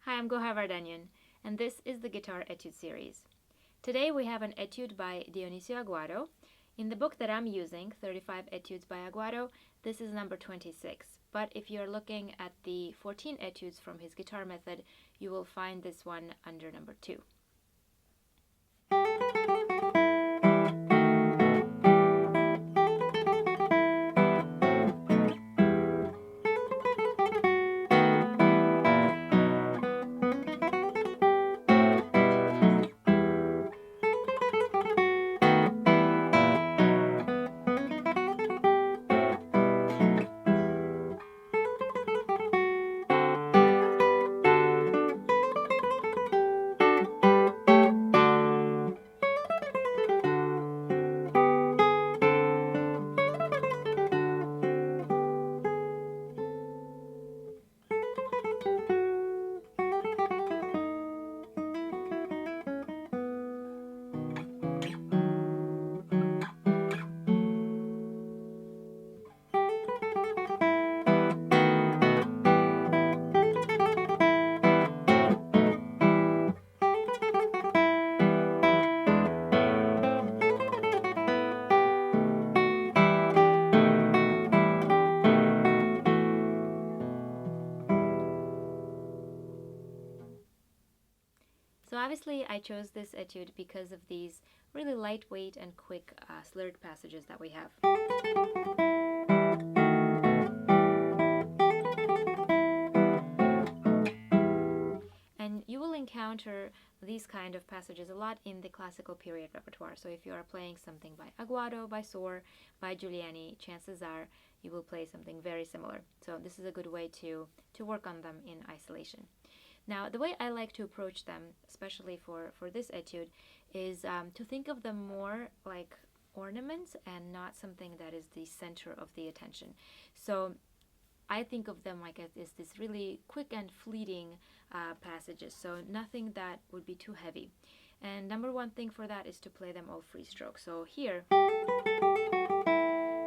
Hi, I'm Gohar Vardanyan, and this is the Guitar Etude series. Today we have an etude by Dionisio Aguado. In the book that I'm using, 35 Etudes by Aguado, this is number 26. But if you're looking at the 14 etudes from his guitar method, you will find this one under number 2. So obviously I chose this etude because of these really lightweight and quick slurred passages that we have. And you will encounter these kind of passages a lot in the classical period repertoire. So if you are playing something by Aguado, by Sohr, by Giuliani, chances are you will play something very similar. So this is a good way to work on them in isolation. Now, the way I like to approach them, especially for this etude, is to think of them more like ornaments and not something that is the center of the attention. So I think of them like as this really quick and fleeting passages, so nothing that would be too heavy. And number one thing for that is to play them all free stroke. So here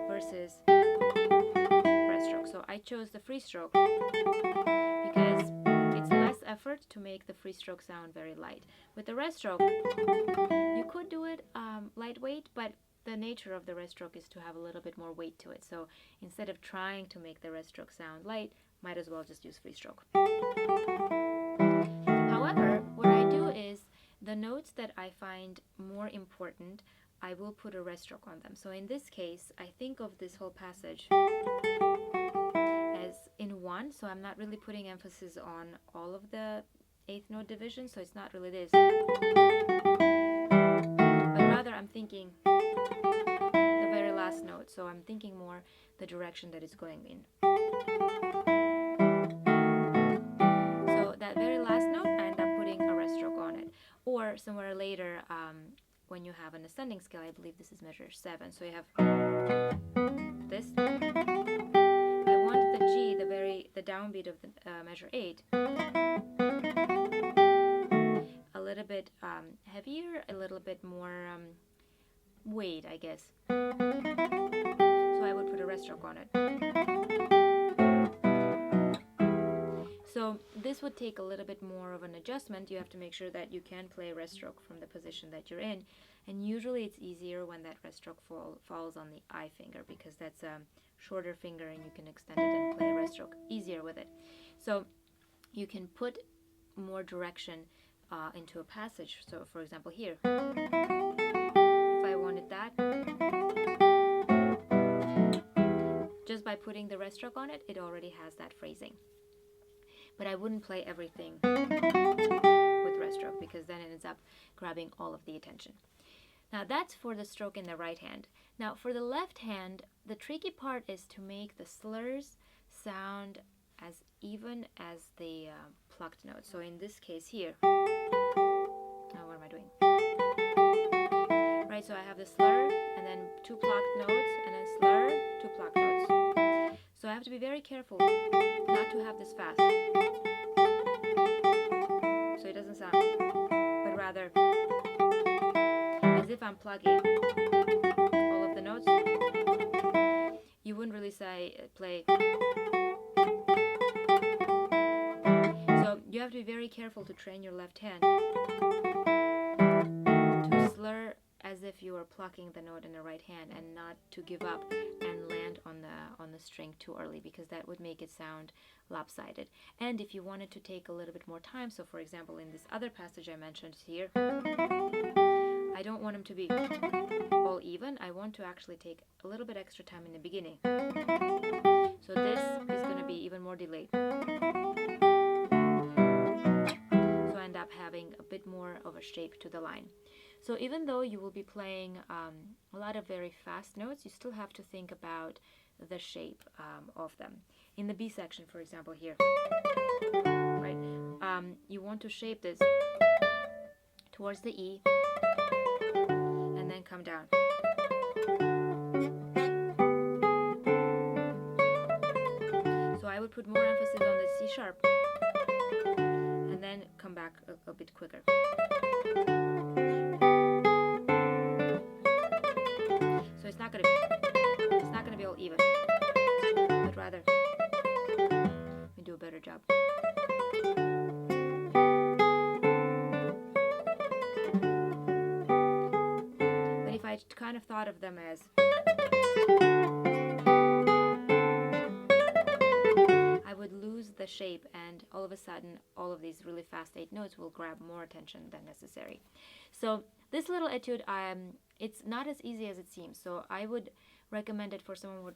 versus breast stroke. So I chose the free stroke because it's less effort to make the free stroke sound very light. With the rest stroke, you could do it lightweight, but the nature of the rest stroke is to have a little bit more weight to it. So instead of trying to make the rest stroke sound light, might as well just use free stroke. However, what I do is the notes that I find more important, I will put a rest stroke on them. So in this case, I think of this whole passage as in one, so I'm not really putting emphasis on all of the eighth note division, so it's not really this. But rather I'm thinking the very last note, so I'm thinking more the direction that it's going in. So that very last note, I end up putting a rest stroke on it. Or somewhere later, when you have an ascending scale, I believe this is measure 7, so you have this. I want the G, the downbeat of the measure 8, a little bit heavier, a little bit more weight, I guess. So I would put a rest stroke on it. So this would take a little bit more of an adjustment. You have to make sure that you can play rest stroke from the position that you're in. And usually it's easier when that rest stroke falls on the I finger, because that's a shorter finger and you can extend it and play rest stroke easier with it. So you can put more direction into a passage. So for example here, if I wanted that, just by putting the rest stroke on it, it already has that phrasing. But I wouldn't play everything with rest stroke, because then it ends up grabbing all of the attention. Now that's for the stroke in the right hand. Now for the left hand, the tricky part is to make the slurs sound as even as the plucked notes. So in this case here, now what am I doing? Right, so I have the slur and then 2 plucked notes and then slur, 2 plucked notes. So I have to be very careful not to have this fast, so it doesn't sound, but rather as if I'm plugging all of the notes. You wouldn't really say play. So you have to be very careful to train your left hand to slur as if you were plucking the note in the right hand, and not to give up and land on the string too early, because that would make it sound lopsided. And if you wanted to take a little bit more time, so for example in this other passage I mentioned here, I don't want them to be all even. I want to actually take a little bit extra time in the beginning. So this is going to be even more delayed. So I end up having a bit more of a shape to the line. So even though you will be playing a lot of very fast notes, you still have to think about the shape of them. In the B section, for example, here, right? You want to shape this towards the E and then come down. So I would put more emphasis on the C sharp and then come back a bit quicker. So it's not gonna be all even, but rather we do a better job. But if I kind of thought of them as, I would lose the shape, and all of a sudden all of these really fast 8 notes will grab more attention than necessary. So this little etude, it's not as easy as it seems. So I would recommend it for someone with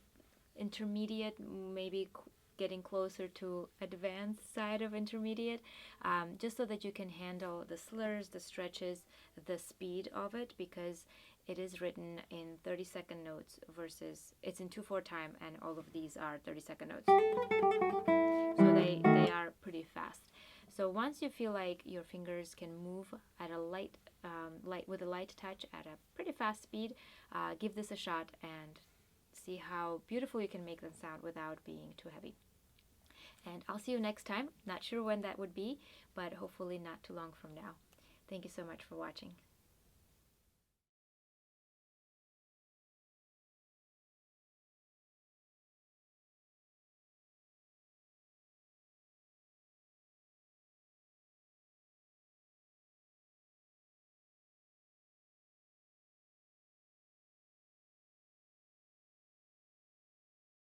intermediate, maybe getting closer to advanced side of intermediate, just so that you can handle the slurs, the stretches, the speed of it, because it is written in 30-second notes versus it's in 2/4 time, and all of these are 30-second notes. So they are pretty fast. So once you feel like your fingers can move at a light with a light touch at a pretty fast speed, give this a shot and see how beautiful you can make them sound without being too heavy. And I'll see you next time. Not sure when that would be, but hopefully not too long from now. Thank you so much for watching.